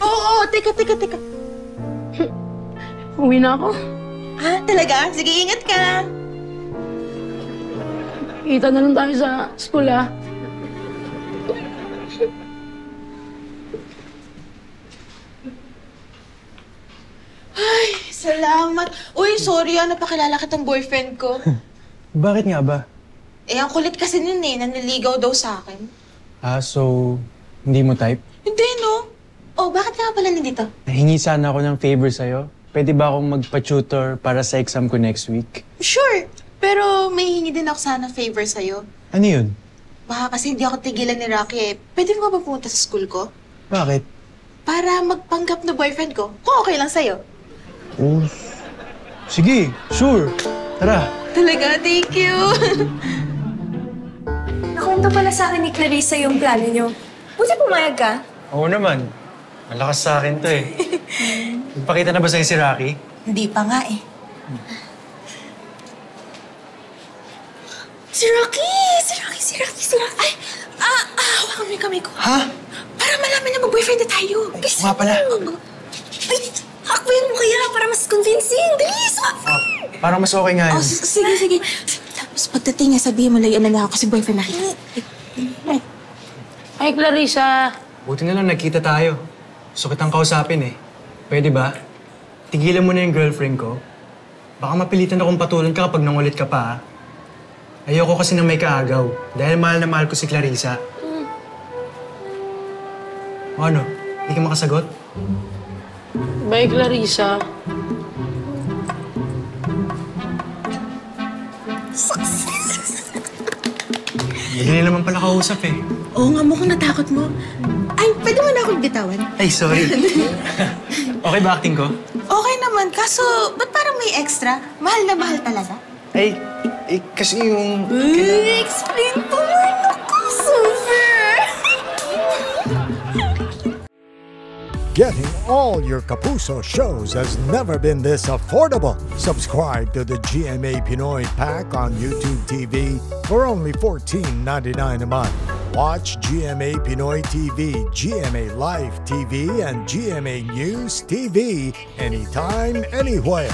Oo, teka. Uwi na ako. Ah, talaga? Sige, ingat ka. Kita na lang tayo sa school, ha? Ay, salamat. Uy, sorry napakilala kitang boyfriend ko. Bakit nga ba? Ang kulit kasi nun naniligaw daw sa akin. So, hindi mo type? Hindi, no? Oh, bakit ka pala nandito? Nahingi sana ako ng favor sa'yo. Pwede ba akong magpa-tutor para sa exam ko next week? Sure, pero may hingi din ako sana favor sa'yo. Ano yun? Baka kasi hindi ako tigilan ni Rocky Pwede mo ba pumunta sa school ko? Bakit? Para magpanggap na boyfriend ko, kung okay lang sa'yo. Oh, sige, sure. Tara. Talaga, thank you. Nakwento pala sa akin ni Clarissa yung plano niyo. Buti pumayag ka. Oo naman. Malakas sa akin to eh. Nagpakita na ba sa'yo si Rocky? Hindi pa nga Si Rocky! Ay! Hawakan mo yung kamay ko. Ha? Para malaman na mag-boyfriend na tayo. Ay, nga pala. Ay, akbayan mo kaya para mas convincing. Bilis! Parang mas okay nga yun. Oh, sige. Tapos pagdating niya, sabihin mo lang na ako kasi boyfriend na kita. Ay, Clarissa. Buti na lang nagkita tayo. Gusto kitang kausapin eh. Pwede ba? Tigilan mo na yung girlfriend ko. Baka mapilitan akong patulan ka kapag nangulit ka pa, ha? Ayoko kasi na may kaagaw. Dahil mahal na mahal ko si Clarissa. O ano? Hindi ka makasagot? Bye, Clarissa. Madali naman pala kausap eh. Oo nga, mukhang natakot mo. Ay, pwede mo na akong bitawan? Ay, sorry. Okay ba acting ko? Okay naman, kaso ba't parang may extra? Mahal na mahal talaga. Ay, kasi yung... Explain po mo. Naku, super! Getting all your Kapuso shows has never been this affordable. Subscribe to the GMA Pinoy Pack on YouTube TV for only $14.99 a month. Watch GMA Pinoy TV, GMA Live TV, and GMA News TV anytime, anywhere.